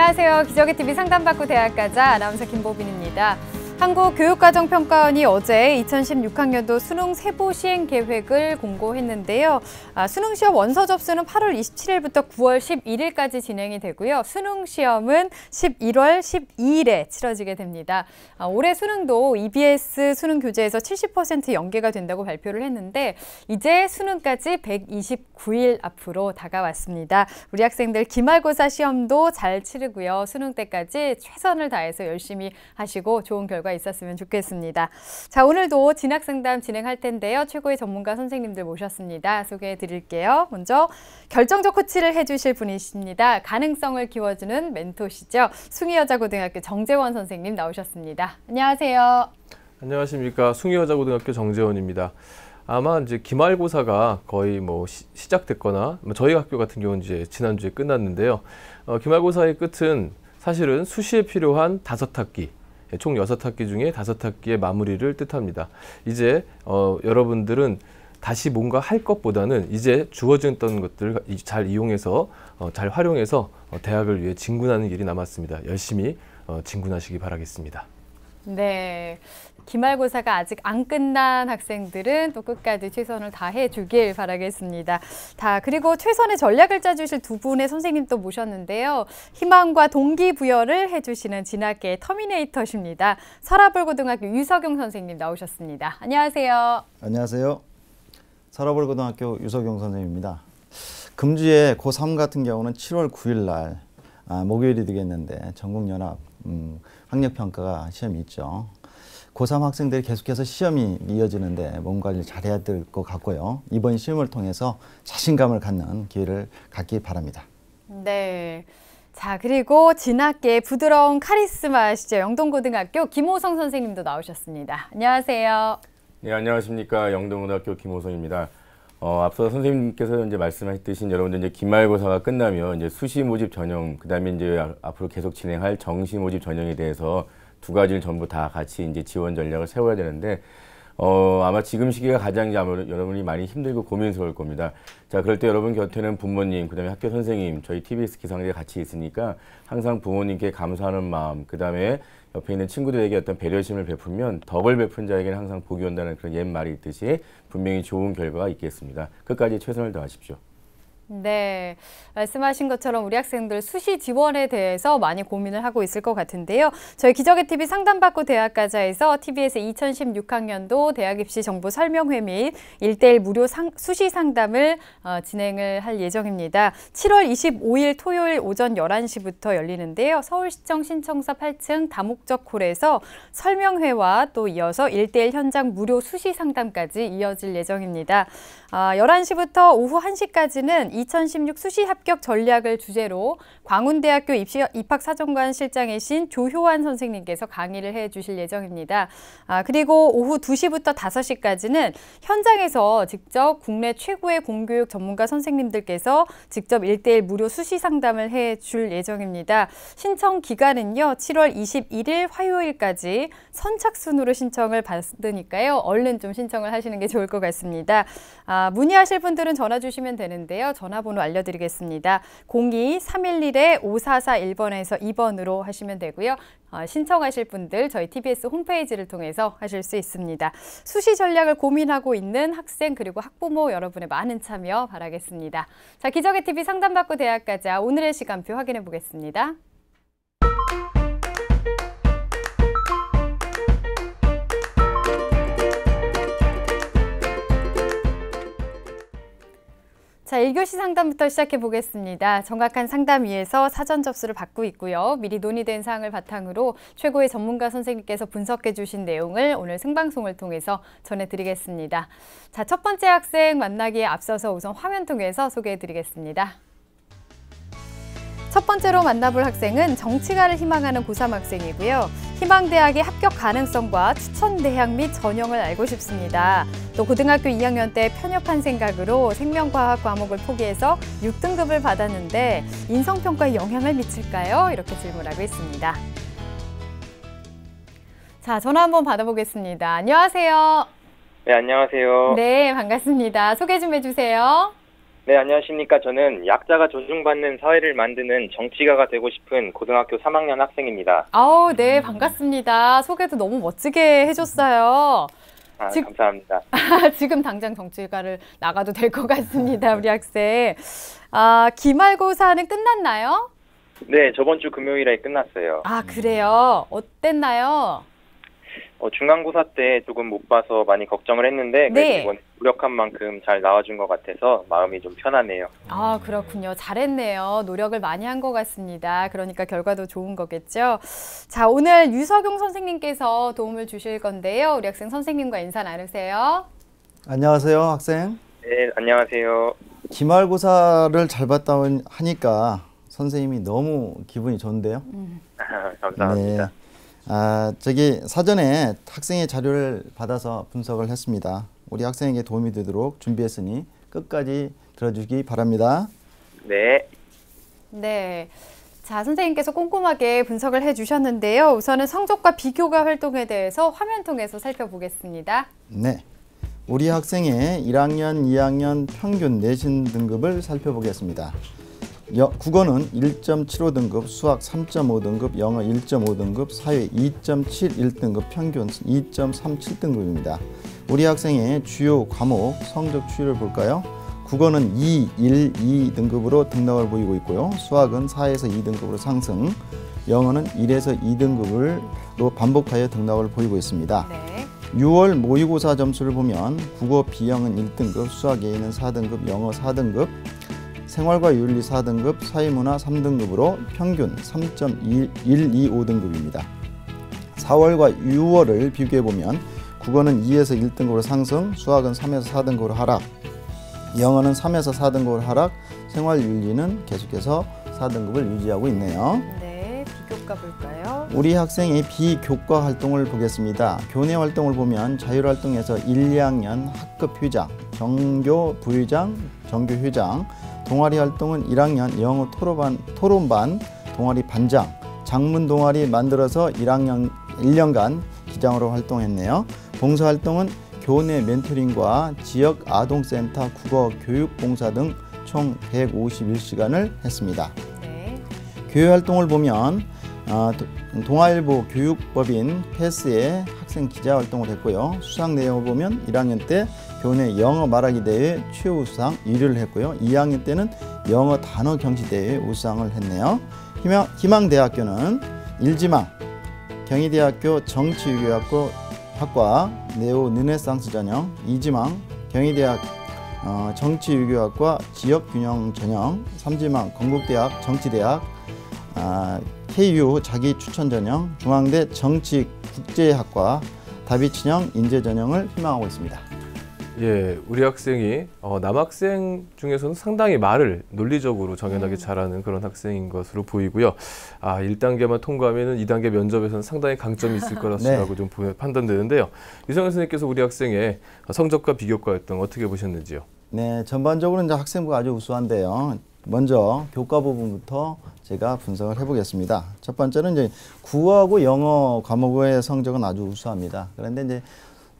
안녕하세요. 기적의TV 상담받고 대학 가자 아나운서 김보빈입니다. 한국교육과정평가원이 어제 2016학년도 수능 세부 시행 계획을 공고했는데요. 수능 시험 원서 접수는 8월 27일부터 9월 11일까지 진행이 되고요. 수능 시험은 11월 12일에 치러지게 됩니다. 올해 수능도 EBS 수능 교재에서 70% 연계가 된다고 발표를 했는데 이제 수능까지 129일 앞으로 다가왔습니다. 우리 학생들 기말고사 시험도 잘 치르고요. 수능 때까지 최선을 다해서 열심히 하시고 좋은 결과 있었으면 좋겠습니다. 자, 오늘도 진학상담 진행할 텐데요. 최고의 전문가 선생님들 모셨습니다. 소개해 드릴게요. 먼저 결정적 코치를 해주실 분이십니다. 가능성을 키워주는 멘토시죠. 숭의여자고등학교 정재원 선생님 나오셨습니다. 안녕하세요. 안녕하십니까. 숭의여자고등학교 정재원입니다. 아마 이제 기말고사가 거의 시작됐거나 저희 학교 같은 경우는 이제 지난주에 끝났는데요. 기말고사의 끝은 사실은 수시에 필요한 5학기, 총 6학기 중에 5학기의 마무리를 뜻합니다. 이제 여러분들은 다시 뭔가 할 것보다는 이제 주어졌던 것들을 잘 이용해서 잘 활용해서 대학을 위해 진군하는 일이 남았습니다. 열심히 진군하시기 바라겠습니다. 네, 기말고사가 아직 안 끝난 학생들은 또 끝까지 최선을 다해 주길 바라겠습니다. 그리고 최선의 전략을 짜주실 두 분의 선생님 또 모셨는데요. 희망과 동기부여를 해주시는 진학계의 터미네이터십니다. 서라벌고등학교 유석용 선생님 나오셨습니다. 안녕하세요. 안녕하세요. 서라벌고등학교 유석용 선생님입니다. 금주에 고3 같은 경우는 7월 9일 날 목요일이 되겠는데 전국연합 학력평가가 시험이 있죠. 고3 학생들이 계속해서 시험이 이어지는데 몸 관리 잘해야 될 것 같고요. 이번 시험을 통해서 자신감을 갖는 기회를 갖기 바랍니다. 네. 자, 그리고 진학계의 부드러운 카리스마시죠. 영동고등학교 김호성 선생님도 나오셨습니다. 안녕하세요. 네, 안녕하십니까. 영동고등학교 김호성입니다. 앞서 선생님께서 이제 말씀하셨듯이 여러분들 이제 기말고사가 끝나면 이제 수시 모집 전형, 그다음에 이제 앞으로 계속 진행할 정시 모집 전형에 대해서 두 가지를 전부 다 같이 이제 지원 전략을 세워야 되는데 아마 지금 시기가 가장 여러분이 많이 힘들고 고민스러울 겁니다. 자, 그럴 때 여러분 곁에는 부모님, 그다음에 학교 선생님, 저희 TBS 기상대가 같이 있으니까 항상 부모님께 감사하는 마음, 그다음에 옆에 있는 친구들에게 어떤 배려심을 베풀면 덕을 베푼 자에게는 항상 복이 온다는 그런 옛말이 있듯이 분명히 좋은 결과가 있겠습니다. 끝까지 최선을 다하십시오. 네, 말씀하신 것처럼 우리 학생들 수시 지원에 대해서 많이 고민을 하고 있을 것 같은데요. 저희 기적의TV 상담받고 대학 가자에서 TBS 2016학년도 대학 입시 정보 설명회 및 1:1 무료 수시 상담을 진행을 할 예정입니다. 7월 25일 토요일 오전 11시부터 열리는데요. 서울시청 신청사 8층 다목적 홀에서 설명회와 또 이어서 1:1 현장 무료 수시 상담까지 이어질 예정입니다. 11시부터 오후 1시까지는 2016 수시 합격 전략을 주제로 광운대학교 입학사정관 실장이신 조효환 선생님께서 강의를 해주실 예정입니다. 그리고 오후 2시부터 5시까지는 현장에서 직접 국내 최고의 공교육 전문가 선생님들께서 직접 1:1 무료 수시 상담을 해줄 예정입니다. 신청 기간은요, 7월 21일 화요일까지 선착순으로 신청을 받으니까요. 얼른 좀 신청을 하시는 게 좋을 것 같습니다. 문의하실 분들은 전화 주시면 되는데요. 전화번호 알려드리겠습니다. 02-311-5441번에서 2번으로 하시면 되고요. 신청하실 분들 저희 TBS 홈페이지를 통해서 하실 수 있습니다. 수시 전략을 고민하고 있는 학생 그리고 학부모 여러분의 많은 참여 바라겠습니다. 자, 기적의TV 상담받고 대학 가자 오늘의 시간표 확인해 보겠습니다. 자, 1교시 상담부터 시작해 보겠습니다. 정확한 상담 위에서 사전 접수를 받고 있고요. 미리 논의된 사항을 바탕으로 최고의 전문가 선생님께서 분석해 주신 내용을 오늘 생방송을 통해서 전해드리겠습니다. 자, 첫 번째 학생 만나기에 앞서서 우선 화면 통해서 소개해 드리겠습니다. 첫 번째로 만나볼 학생은 정치가를 희망하는 고3 학생이고요. 희망대학의 합격 가능성과 추천대학 및 전형을 알고 싶습니다. 또 고등학교 2학년 때 편협한 생각으로 생명과학 과목을 포기해서 6등급을 받았는데 인성평가에 영향을 미칠까요? 이렇게 질문하고 있습니다. 자, 전화 한번 받아보겠습니다. 안녕하세요. 네, 안녕하세요. 네, 반갑습니다. 소개 좀 해주세요. 네, 안녕하십니까. 저는 약자가 존중받는 사회를 만드는 정치가가 되고 싶은 고등학교 3학년 학생입니다. 네, 반갑습니다. 소개도 너무 멋지게 해줬어요. 감사합니다. 지금 당장 정치가를 나가도 될 것 같습니다, 우리 학생. 기말고사는 끝났나요? 네, 저번 주 금요일에 끝났어요. 그래요? 어땠나요? 중간고사 때 조금 못 봐서 많이 걱정을 했는데 그래도 네. 이번 노력한 만큼 잘 나와준 것 같아서 마음이 좀 편하네요. 그렇군요. 잘했네요. 노력을 많이 한 것 같습니다. 그러니까 결과도 좋은 거겠죠. 자, 오늘 유석용 선생님께서 도움을 주실 건데요. 우리 학생 선생님과 인사 나누세요. 안녕하세요, 학생. 네, 안녕하세요. 기말고사를 잘 봤다 하니까 선생님이 너무 기분이 좋은데요. 감사합니다. 네. 저기 사전에 학생의 자료를 받아서 분석을 했습니다. 우리 학생에게 도움이 되도록 준비했으니 끝까지 들어주기 바랍니다. 네. 네. 자, 선생님께서 꼼꼼하게 분석을 해주셨는데요. 우선은 성적과 비교과 활동에 대해서 화면 통해서 살펴보겠습니다. 네. 우리 학생의 1학년, 2학년 평균 내신 등급을 살펴보겠습니다. 국어는 1.75등급, 수학 3.5등급, 영어 1.5등급, 사회 2.71등급, 평균 2.37등급입니다. 우리 학생의 주요 과목 성적 추이를 볼까요? 국어는 2, 1, 2등급으로 등락을 보이고 있고요. 수학은 4에서 2등급으로 상승, 영어는 1에서 2등급으로 반복하여 등락을 보이고 있습니다. 네. 6월 모의고사 점수를 보면 국어 B형은 1등급, 수학 A는 4등급, 영어 4등급, 생활과 윤리 4등급, 사회문화 3등급으로 평균 3.125등급입니다. 4월과 6월을 비교해보면 국어는 2에서 1등급으로 상승, 수학은 3에서 4등급으로 하락, 영어는 3에서 4등급으로 하락, 생활윤리는 계속해서 4등급을 유지하고 있네요. 네, 비교과 볼까요? 우리 학생의 비교과 활동을 보겠습니다. 교내 활동을 보면 자율활동에서 1, 2학년 학급 휴장, 정교 부휴장, 정교 휴장, 동아리 활동은 1학년 영어 토론반 동아리 반장, 장문 동아리 만들어서 1년간 기장으로 활동했네요. 봉사활동은 교내 멘토링과 지역 아동센터 국어 교육봉사 등 총 151시간을 했습니다. 네. 교회활동을 보면 동아일보 교육법인 패스에 학생 기자활동을 했고요. 수상 내용을 보면 1학년 때 교내 영어 말하기 대회 최우수상 1위를 했고요. 2학년 때는 영어 단어 경시 대회 우수상을 했네요. 희망대학교는 1지망 경희대학교 정치유교학과 네오 르네상스 전형, 2지망 경희대학 정치유교학과 지역균형 전형, 3지망 건국대학 정치대학 KU 자기 추천 전형, 중앙대 정치국제학과 다비친형 인재 전형을 희망하고 있습니다. 예, 우리 학생이 남학생 중에서는 상당히 말을 논리적으로 정연하게 잘하는 그런 학생인 것으로 보이고요. 1단계만 통과하면 2단계 면접에서는 상당히 강점이 있을 거라고 좀 판단되는데요. 유성현 선생님께서 우리 학생의 성적과 비교과 활동 어떻게 보셨는지요? 네, 전반적으로 이제 학생부가 아주 우수한데요. 먼저 교과 부분부터 제가 분석을 해보겠습니다. 첫 번째는 이제 국어하고 영어 과목의 성적은 아주 우수합니다. 그런데 이제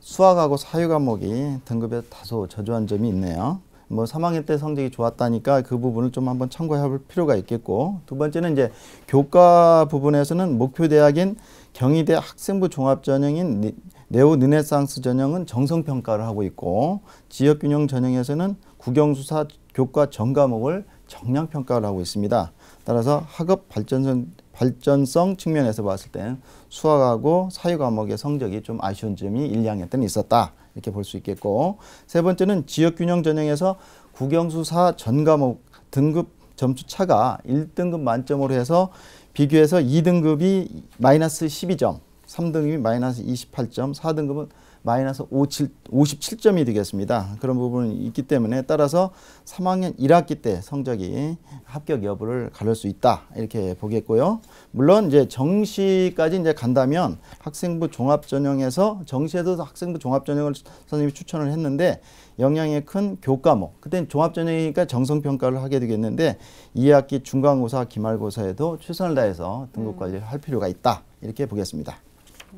수학하고 사회 과목이 등급에 다소 저조한 점이 있네요. 3학년 때 성적이 좋았다니까 그 부분을 좀 한번 참고해 볼 필요가 있겠고, 두 번째는 이제 교과 부분에서는 목표 대학인 경희대 학생부 종합 전형인 네오 르네상스 전형은 정성 평가를 하고 있고, 지역균형 전형에서는 국영수사 교과 전 과목을 정량 평가를 하고 있습니다. 따라서 학업 발전성 측면에서 봤을 땐 수학하고 사회 과목의 성적이 좀 아쉬운 점이 1, 2학년 때는 있었다, 이렇게 볼 수 있겠고, 세 번째는 지역균형 전형에서 국영수사 전 과목 등급 점수 차가 1등급 만점으로 해서 비교해서 2등급이 마이너스 12점, 3등급이 마이너스 28점, 4등급은 마이너스 57점이 되겠습니다. 그런 부분이 있기 때문에 따라서 3학년 1학기 때 성적이 합격 여부를 가릴 수 있다, 이렇게 보겠고요. 물론 이제 정시까지 이제 간다면 학생부 종합 전형에서 정시에도 학생부 종합 전형을 선생님이 추천을 했는데 영향이 큰 교과목, 그때는 종합 전형이니까 정성 평가를 하게 되겠는데 2학기 중간고사, 기말고사에도 최선을 다해서 등급 관리를 할 필요가 있다, 이렇게 보겠습니다.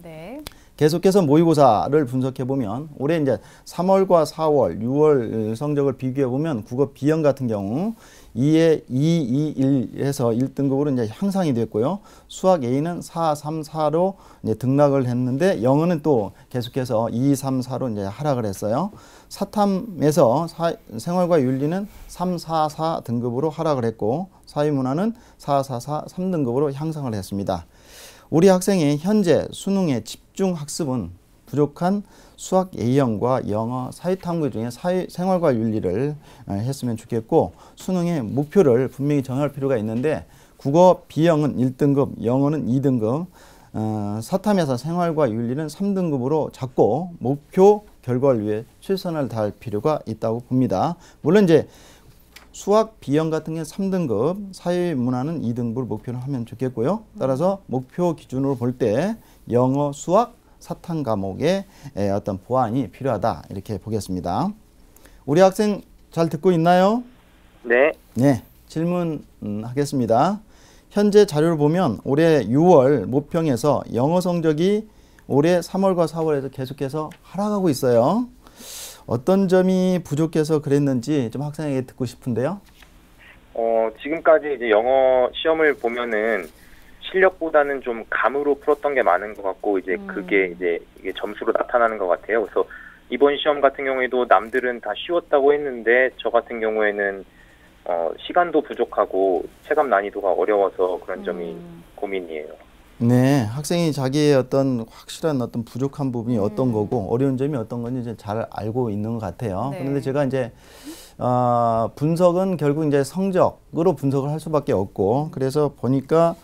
네. 계속해서 모의고사를 분석해 보면 올해 이제 3월과 4월, 6월 성적을 비교해 보면 국어 B형 같은 경우 2에 2, 2, 1에서 1등급으로 이제 향상이 됐고요. 수학 A는 4, 3, 4로 이제 등락을 했는데 영어는 또 계속해서 2, 3, 4로 이제 하락을 했어요. 사탐에서 생활과 윤리는 3, 4, 4 등급으로 하락을 했고 사회문화는 4, 4, 4, 3등급으로 향상을 했습니다. 우리 학생이 현재 수능의 집중 학습은 부족한 수학 A형과 영어, 사회탐구 중에 생활과 윤리를 했으면 좋겠고 수능의 목표를 분명히 정할 필요가 있는데 국어 B형은 1등급, 영어는 2등급, 사탐에서 생활과 윤리는 3등급으로 잡고 목표 결과를 위해 최선을 다할 필요가 있다고 봅니다. 물론 이제 수학 B형 같은 게 3등급, 사회문화는 2등급을 목표로 하면 좋겠고요. 따라서 목표 기준으로 볼 때 영어, 수학, 사탐 과목의 어떤 보완이 필요하다 이렇게 보겠습니다. 우리 학생 잘 듣고 있나요? 네. 네, 질문하겠습니다. 현재 자료를 보면 올해 6월 모평에서 영어 성적이 올해 3월과 4월에서 계속해서 하락하고 있어요. 어떤 점이 부족해서 그랬는지 좀 학생에게 듣고 싶은데요. 지금까지 이제 영어 시험을 보면은 실력보다는 좀 감으로 풀었던 게 많은 것 같고 이제 그게 이게 점수로 나타나는 것 같아요. 그래서 이번 시험 같은 경우에도 남들은 다 쉬웠다고 했는데 저 같은 경우에는 시간도 부족하고 체감 난이도가 어려워서 그런 점이 고민이에요. 네, 학생이 자기의 어떤 확실한 어떤 부족한 부분이 어떤 거고 어려운 점이 어떤 건지 이제 잘 알고 있는 것 같아요. 네. 그런데 제가 이제 분석은 결국 이제 성적으로 분석을 할 수밖에 없고 그래서 보니까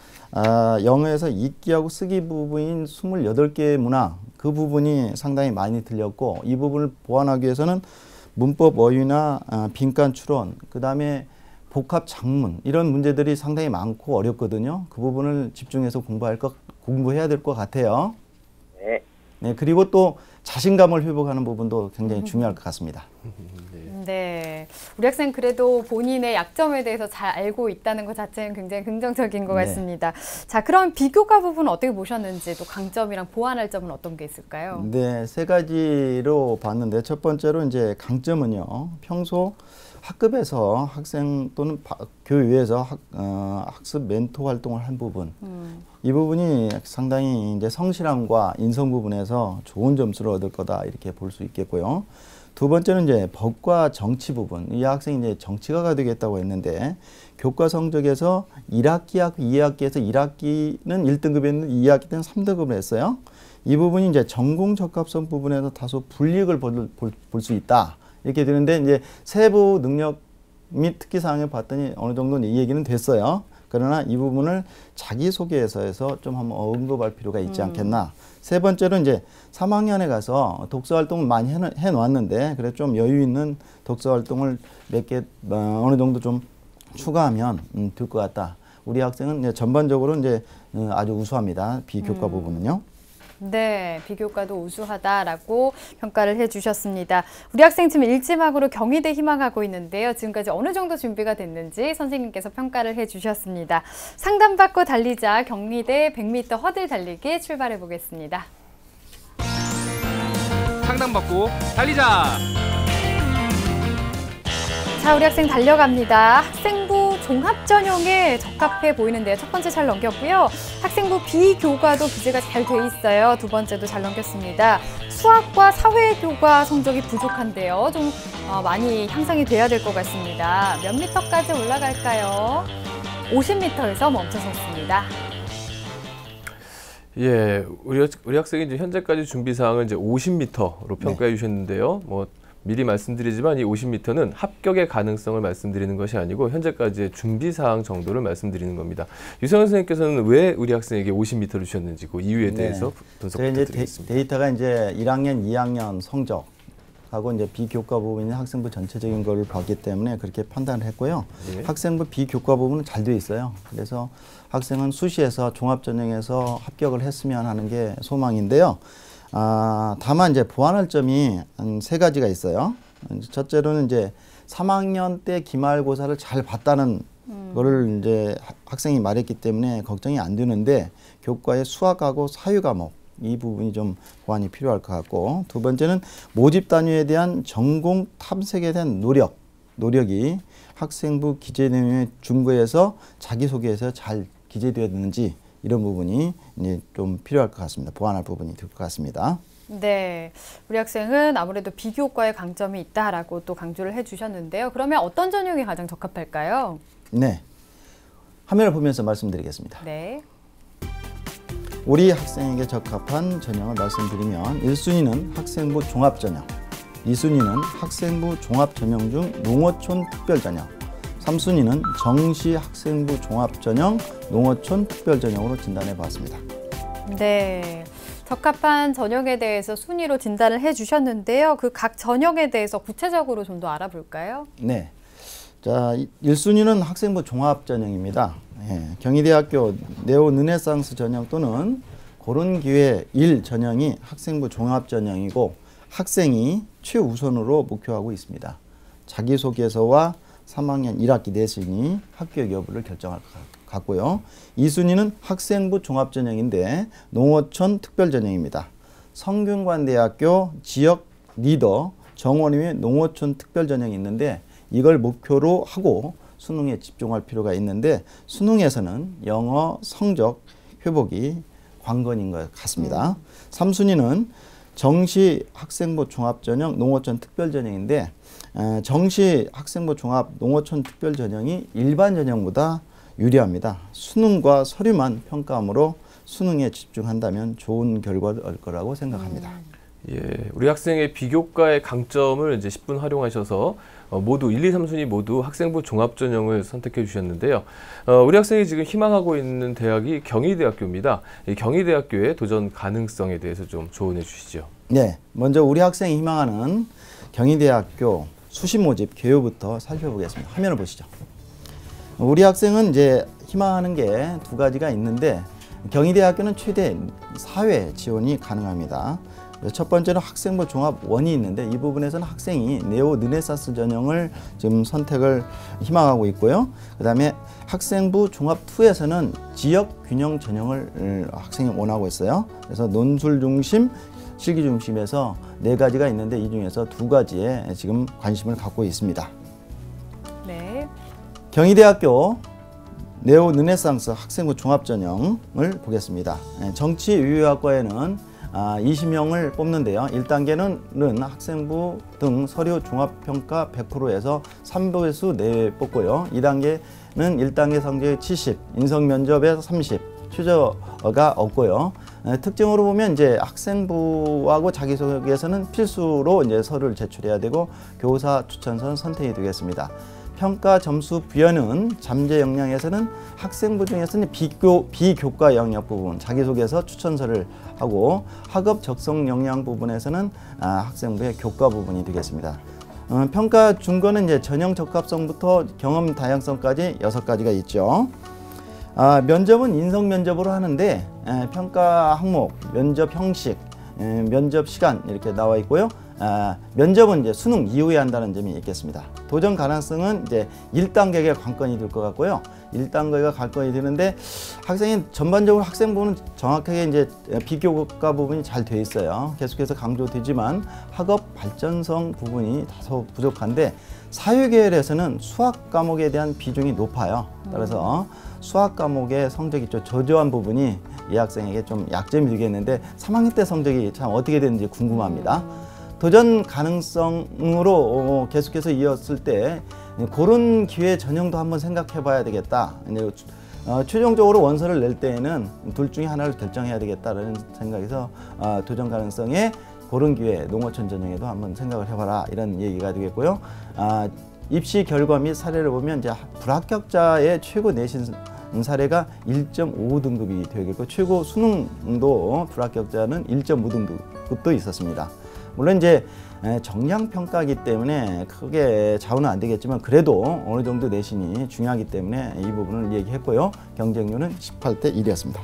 영어에서 읽기하고 쓰기 부분인 28개의 문항 그 부분이 상당히 많이 틀렸고 이 부분을 보완하기 위해서는 문법 어휘나 빈칸 추론 그 다음에 복합 작문 이런 문제들이 상당히 많고 어렵거든요. 그 부분을 집중해서 공부해야 될 것 같아요. 네. 네, 그리고 또 자신감을 회복하는 부분도 굉장히 중요할 것 같습니다. 네, 우리 학생 그래도 본인의 약점에 대해서 잘 알고 있다는 것 자체는 굉장히 긍정적인 것 네. 같습니다. 자, 그럼 비교과 부분 어떻게 보셨는지 또 강점이랑 보완할 점은 어떤 게 있을까요? 네, 세 가지로 봤는데 첫 번째로 이제 강점은요. 평소 학급에서 학생 또는 교육에서 학습 멘토 활동을 한 부분 이 부분이 상당히 이제 성실함과 인성 부분에서 좋은 점수를 얻을 거다 이렇게 볼 수 있겠고요. 두 번째는 이제 법과 정치 부분. 이 학생이 이제 정치가가 되겠다고 했는데 교과 성적에서 1학기하고 2학기에서 1학기는 1등급이었는데 2학기 때는 3등급을 했어요. 이 부분이 이제 전공 적합성 부분에서 다소 불이익을 볼 수 있다. 이렇게 되는데 이제 세부 능력 및 특기 사항을 봤더니 어느 정도 이 얘기는 됐어요. 그러나 이 부분을 자기소개서에서 좀 한번 언급할 필요가 있지 않겠나. 세 번째로 이제 3학년에 가서 독서 활동을 많이 해놓았는데 그래 좀 여유 있는 독서 활동을 몇 개 어느 정도 좀 추가하면 될 것 같다. 우리 학생은 이제 전반적으로 이제 아주 우수합니다. 비교과 부분은요. 네, 비교과도 우수하다라고 평가를 해주셨습니다. 우리 학생팀 1지막으로 경희대 희망하고 있는데요. 지금까지 어느 정도 준비가 됐는지 선생님께서 평가를 해주셨습니다. 상담받고 달리자 경희대 100m 허들 달리기 출발해 보겠습니다. 상담받고 달리자! 자, 우리 학생 달려갑니다. 학생부 종합 전형에 적합해 보이는데요. 첫 번째 잘 넘겼고요. 학생부 비교과도 기재가 잘 돼 있어요. 두 번째도 잘 넘겼습니다. 수학과 사회교과 성적이 부족한데요. 좀 많이 향상이 돼야 될 것 같습니다. 몇 미터까지 올라갈까요? 50m에서 멈춰섰습니다. 예, 우리 학생이 이제 현재까지 준비 사항을 이제 50m로 평가해 주셨는데요. 뭐 미리 말씀드리지만 이 50m는 합격의 가능성을 말씀드리는 것이 아니고 현재까지의 준비 사항 정도를 말씀드리는 겁니다. 유성현 선생님께서는 왜 우리 학생에게 50m를 주셨는지 그 이유에 대해서 분석 부탁드리겠습니다. 데이터가 이제 1학년, 2학년 성적하고 이제 비교과 부분이 학생부 전체적인 걸 봤기 때문에 그렇게 판단을 했고요. 네. 학생부 비교과 부분은 잘 돼 있어요. 그래서 학생은 수시에서 종합전형에서 합격을 했으면 하는 게 소망인데요. 다만 이제 보완할 점이 한 3가지가 있어요. 첫째로는 이제 3학년 때 기말고사를 잘 봤다는 거를 이제 학생이 말했기 때문에 걱정이 안 되는데 교과의 수학하고 사회 과목 이 부분이 좀 보완이 필요할 것 같고, 두 번째는 모집 단위에 대한 전공 탐색에 대한 노력이 학생부 기재 내용의 준거에서 자기소개에서 잘 기재되었는지 이런 부분이 이제 좀 필요할 것 같습니다. 보완할 부분이 될 것 같습니다. 네, 우리 학생은 아무래도 비교과의 강점이 있다라고 또 강조를 해주셨는데요. 그러면 어떤 전형이 가장 적합할까요? 네, 화면을 보면서 말씀드리겠습니다. 네. 우리 학생에게 적합한 전형을 말씀드리면 1순위는 학생부 종합전형, 2순위는 학생부 종합전형 중 농어촌 특별전형, 3순위는 정시 학생부 종합전형, 농어촌 특별전형으로 진단해 보았습니다. 네, 적합한 전형에 대해서 순위로 진단을 해주셨는데요. 그 각 전형에 대해서 구체적으로 좀 더 알아볼까요? 네, 자 1순위는 학생부 종합전형입니다. 경희대학교 네오 르네상스 전형 또는 고른기회 1 전형이 학생부 종합전형이고 학생이 최우선으로 목표하고 있습니다. 자기소개서와 3학년 1학기 내신이 합격 여부를 결정할 것 같고요. 2순위는 학생부 종합전형인데 농어촌 특별전형입니다. 성균관대학교 지역 리더 정원임의 농어촌 특별전형이 있는데 이걸 목표로 하고 수능에 집중할 필요가 있는데 수능에서는 영어 성적 회복이 관건인 것 같습니다. 3순위는 정시 학생부 종합전형 농어촌 특별전형인데 정시 학생부 종합 농어촌 특별전형이 일반 전형보다 유리합니다. 수능과 서류만 평가하므로 수능에 집중한다면 좋은 결과를 얻을 거라고 생각합니다. 예, 우리 학생의 비교과의 강점을 이제 10분 활용하셔서 모두 1, 2, 3순위 모두 학생부 종합전형을 선택해 주셨는데요. 우리 학생이 지금 희망하고 있는 대학이 경희대학교입니다. 이 경희대학교의 도전 가능성에 대해서 좀 조언해 주시죠. 네, 먼저 우리 학생이 희망하는 경희대학교 수시 모집 개요부터 살펴보겠습니다. 화면을 보시죠. 우리 학생은 이제 희망하는 게 두 가지가 있는데 경희대학교는 최대 4회 지원이 가능합니다. 첫 번째는 학생부 종합1이 있는데 이 부분에서는 학생이 네오 르네상스 전형을 지금 선택을 희망하고 있고요. 그 다음에 학생부 종합2에서는 지역 균형 전형을 학생이 원하고 있어요. 그래서 논술 중심, 실기 중심에서 4가지가 있는데 이 중에서 2가지에 지금 관심을 갖고 있습니다. 네. 경희대학교 네오 르네상스 학생부 종합전형을 보겠습니다. 정치유효학과에는 20명을 뽑는데요. 1단계는 학생부 등 서류 종합평가 100%에서 300수 내외 뽑고요. 2단계는 1단계 성적이 70, 인성면접에서 30, 최저가 없고요. 특징으로 보면 이제 학생부하고 자기소개서는 필수로 이제 서류를 제출해야 되고 교사 추천서는 선택이 되겠습니다. 평가 점수 부여는 잠재 역량에서는 학생부 중에서는 비교과 영역 부분, 자기소개서 추천서를 하고 학업 적성 역량 부분에서는 학생부의 교과 부분이 되겠습니다. 평가 준거는 이제 전형 적합성부터 경험 다양성까지 6가지가 있죠. 면접은 인성 면접으로 하는데 평가 항목, 면접 형식, 면접 시간 이렇게 나와 있고요. 면접은 이제 수능 이후에 한다는 점이 있겠습니다. 도전 가능성은 이제 1단계가 관건이 될 것 같고요. 1단계가 관건이 되는데 학생이 전반적으로 학생부는 정확하게 이제 비교과 부분이 잘 돼 있어요. 계속해서 강조되지만 학업 발전성 부분이 다소 부족한데 사회계열에서는 수학 과목에 대한 비중이 높아요. 따라서 수학 과목의 성적이 좀 저조한 부분이 이 학생에게 좀 약점이 되겠는데 3학년 때 성적이 참 어떻게 되는지 궁금합니다. 도전 가능성으로 계속해서 이었을 때 그런 기회 전형도 한번 생각해 봐야 되겠다. 최종적으로 원서를 낼 때에는 둘 중에 하나를 결정해야 되겠다는 생각에서 도전 가능성에 그런 기회 농어촌 전형에도 한번 생각을 해봐라 이런 얘기가 되겠고요. 입시 결과 및 사례를 보면 이제 불합격자의 최고 내신 사례가 1.5등급이 되겠고 최고 수능도 불합격자는 1.5등급도 있었습니다. 물론 이제 정량 평가이기 때문에 크게 좌우는 안 되겠지만 그래도 어느 정도 내신이 중요하기 때문에 이 부분을 얘기했고요. 경쟁률은 18대 1이었습니다.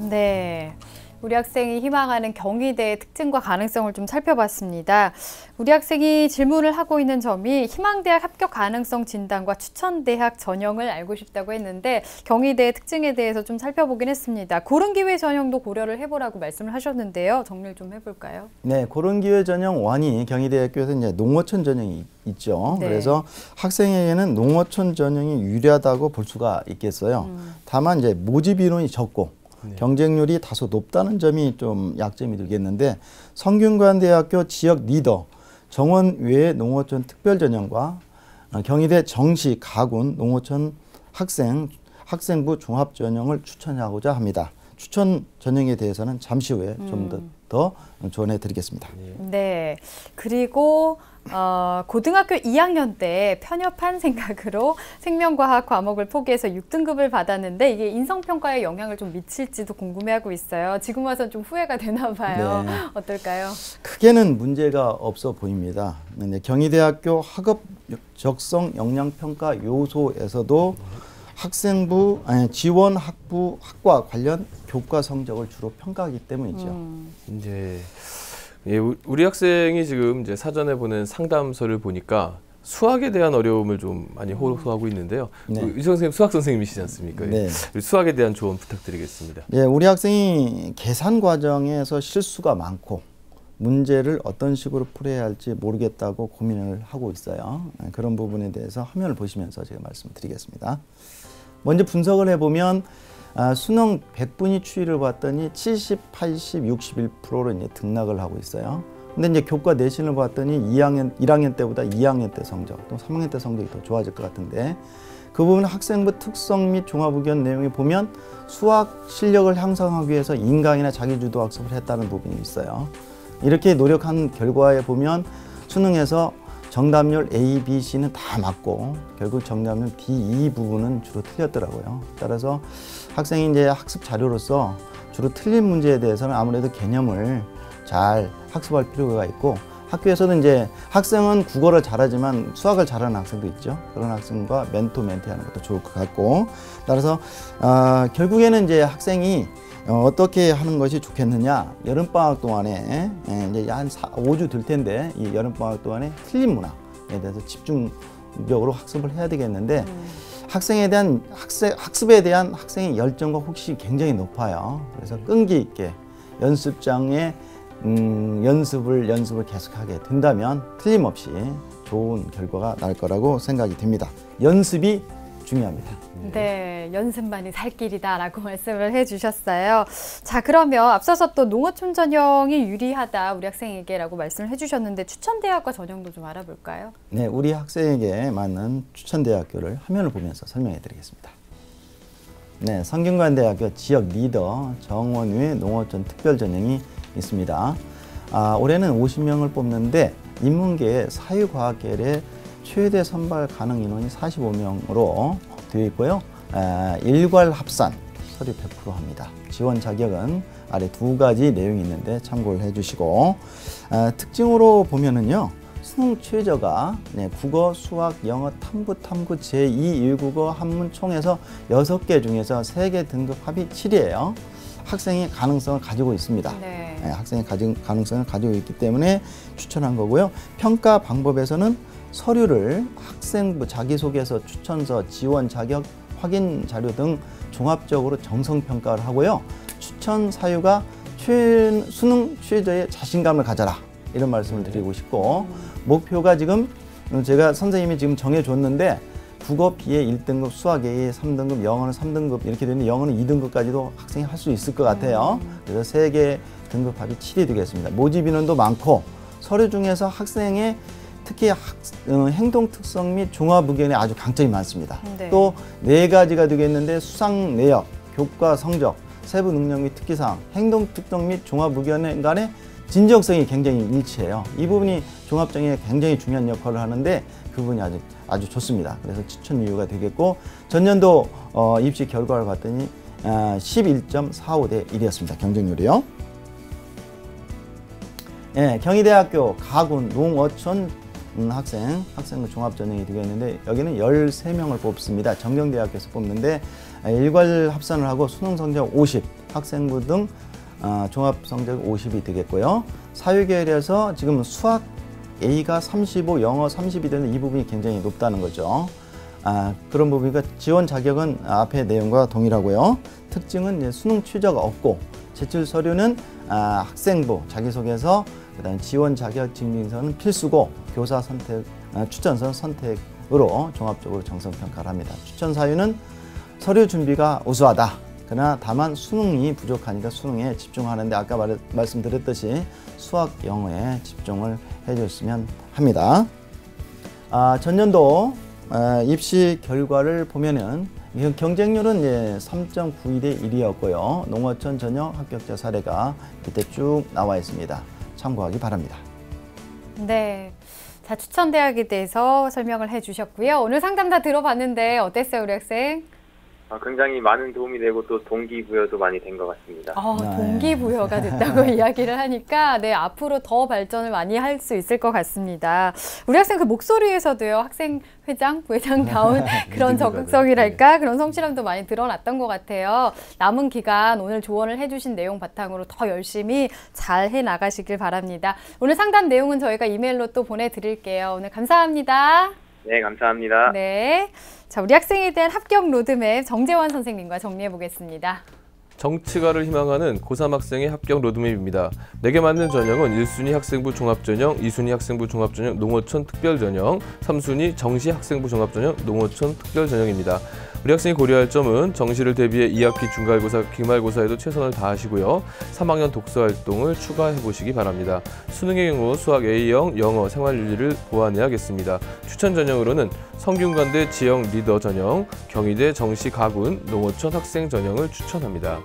네. 우리 학생이 희망하는 경희대의 특징과 가능성을 좀 살펴봤습니다. 우리 학생이 질문을 하고 있는 점이 희망대학 합격 가능성 진단과 추천대학 전형을 알고 싶다고 했는데 경희대의 특징에 대해서 좀 살펴보긴 했습니다. 고른기회 전형도 고려를 해보라고 말씀을 하셨는데요. 정리를 좀 해볼까요? 네, 고른기회 전형 1이 경희대학교에서 이제 농어촌 전형이 있죠. 네. 그래서 학생에게는 농어촌 전형이 유리하다고 볼 수가 있겠어요. 다만 이제 모집 인원이 적고 경쟁률이 다소 높다는 점이 좀 약점이 되겠는데 성균관대학교 지역 리더 정원 외의 농어촌 특별전형과 경희대 정시 가군 농어촌 학생부 종합전형을 추천하고자 합니다. 추천 전형에 대해서는 잠시 후에 좀 더 조언해 드리겠습니다. 네. 그리고 고등학교 2학년 때 편협한 생각으로 생명과학 과목을 포기해서 6등급을 받았는데 이게 인성평가에 영향을 좀 미칠지도 궁금해하고 있어요. 지금 와서는 좀 후회가 되나 봐요. 네. 어떨까요? 크게는 문제가 없어 보입니다. 경희대학교 학업 적성 역량평가 요소에서도 학생부 지원 학과 관련 교과 성적을 주로 평가하기 때문이죠. 이제 우리 학생이 지금 이제 사전에 보낸 상담서를 보니까 수학에 대한 어려움을 좀 많이 호소하고 있는데요. 네. 유성 선생님 수학 선생님이시지 않습니까? 네. 수학에 대한 조언 부탁드리겠습니다. 네, 우리 학생이 계산 과정에서 실수가 많고 문제를 어떤 식으로 풀어야 할지 모르겠다고 고민을 하고 있어요. 그런 부분에 대해서 화면을 보시면서 제가 말씀드리겠습니다. 먼저 분석을 해보면 수능 100분위 추이를 봤더니 70, 80, 61%로 이제 등락을 하고 있어요. 근데 이제 교과 내신을 봤더니 1학년 때보다 2학년 때 성적, 또 3학년 때 성적이 더 좋아질 것 같은데 그 부분 학생부 특성 및 종합의견 내용에 보면 수학 실력을 향상하기 위해서 인강이나 자기주도 학습을 했다는 부분이 있어요. 이렇게 노력한 결과에 보면 수능에서 정답률 A, B, C는 다 맞고 결국 정답률 D, E 부분은 주로 틀렸더라고요. 따라서 학생이 이제 학습 자료로서 주로 틀린 문제에 대해서는 아무래도 개념을 잘 학습할 필요가 있고 학교에서는 이제 학생은 국어를 잘하지만 수학을 잘하는 학생도 있죠. 그런 학생과 멘토멘티하는 것도 좋을 것 같고 따라서 결국에는 이제 학생이 어떻게 하는 것이 좋겠느냐. 여름방학 동안에 이제 한 5주 될 텐데 이 여름방학 동안에 틀린 문항에 대해서 집중적으로 학습을 해야 되겠는데 학습에 대한 학생의 열정과 호기심이 굉장히 높아요. 그래서 끈기 있게 연습장에 연습을 계속하게 된다면 틀림없이 좋은 결과가 날 거라고 생각이 됩니다. 연습이 중요합니다. 네, 연습만이 살 길이다라고 말씀을 해주셨어요. 자, 그러면 앞서서 또 농어촌 전형이 유리하다 우리 학생에게라고 말씀을 해주셨는데 추천대학과 전형도 좀 알아볼까요? 네, 우리 학생에게 맞는 추천대학교를 화면을 보면서 설명해 드리겠습니다. 네, 성균관대학교 지역 리더 정원외 농어촌 특별전형이 있습니다. 올해는 50명을 뽑는데 인문계 사회과학계의 최대 선발 가능 인원이 45명으로 되어 있고요. 일괄 합산 서류 100% 합니다. 지원 자격은 아래 두 가지 내용이 있는데 참고를 해주시고 특징으로 보면은요. 수능 최저가 국어, 수학, 영어, 탐구 제2 1국어 한문 총에서 6개 중에서 3개 등급 합이 7이에요. 학생이 가능성을 가지고 있습니다. 네. 학생이 가능성을 가지고 있기 때문에 추천한 거고요. 평가 방법에서는 서류를 학생부 자기소개서, 추천서, 지원 자격, 확인 자료 등 종합적으로 정성평가를 하고요. 추천 사유가 수능 최저의 자신감을 가져라. 이런 말씀을 드리고 싶고 목표가 지금 제가 선생님이 지금 정해줬는데 국어 B에 1등급, 수학 A에 3등급, 영어는 3등급 이렇게 되는데 영어는 2등급까지도 학생이 할 수 있을 것 같아요. 그래서 3개 등급 합이 7이 되겠습니다. 모집 인원도 많고 서류 중에서 학생의 특히 행동 특성 및 종합 의견에 아주 강점이 많습니다. 네. 또 4가지가 되겠는데 수상 내역, 교과 성적, 세부 능력 및 특기사항, 행동 특성 및 종합 의견 간의 진정성이 굉장히 일치해요. 이 부분이 종합정에 굉장히 중요한 역할을 하는데 그 부분이 아주 좋습니다. 그래서 추천 이유가 되겠고 전년도 입시 결과를 봤더니 11.45대 1이었습니다. 경쟁률이요. 네, 경희대학교 가군 농어촌 학생부 종합전형이 되겠는데 여기는 13명을 뽑습니다. 정경대학교에서 뽑는데 일괄 합산을 하고 수능 성적 50, 학생부 등 종합 성적 50이 되겠고요. 사회계열에서 지금 수학 A가 35, 영어 30이 되는 이 부분이 굉장히 높다는 거죠. 그런 부분이니까 지원 자격은 앞의 내용과 동일하고요. 특징은 이제 수능 최저가 없고 제출 서류는 학생부 자기소개서, 그다음에 지원 자격 증빙서는 필수고 교사 선택, 추천서 선택으로 종합적으로 정성 평가를 합니다. 추천 사유는 서류 준비가 우수하다. 그러나 다만 수능이 부족하니까 수능에 집중하는데 아까 말씀드렸듯이 수학, 영어에 집중을 해줬으면 합니다. 전년도 입시 결과를 보면은 경쟁률은 이제 3.91대 1이었고요. 농어촌 전형 합격자 사례가 밑에 쭉 나와 있습니다. 참고하기 바랍니다. 네. 자, 추천 대학에 대해서 설명을 해주셨고요. 오늘 상담 다 들어봤는데 어땠어요, 우리 학생? 굉장히 많은 도움이 되고 또 동기부여도 많이 된 것 같습니다. 동기부여가 됐다고 이야기를 하니까 네, 앞으로 더 발전을 많이 할 수 있을 것 같습니다. 우리 학생 그 목소리에서도요, 학생 회장, 부회장다운 그런 적극성이랄까, 그런 성실함도 많이 드러났던 것 같아요. 남은 기간 오늘 조언을 해주신 내용 바탕으로 더 열심히 잘 해나가시길 바랍니다. 오늘 상담 내용은 저희가 이메일로 또 보내드릴게요. 오늘 감사합니다. 네, 감사합니다. 네. 자, 우리 학생에 대한 합격 로드맵 정재원 선생님과 정리해 보겠습니다. 정치가를 희망하는 고3 학생의 합격 로드맵입니다. 내게 맞는 전형은 1순위 학생부 종합전형, 2순위 학생부 종합전형, 농어촌 특별전형, 3순위 정시 학생부 종합전형, 농어촌 특별전형입니다. 우리 학생이 고려할 점은 정시를 대비해 2학기 중간고사, 기말고사에도 최선을 다하시고요. 3학년 독서활동을 추가해 보시기 바랍니다. 수능의 경우 수학 A형, 영어, 생활윤리를 보완해야겠습니다. 추천 전형으로는 성균관대 지역 리더 전형, 경희대 정시 가군, 농어촌 학생 전형을 추천합니다.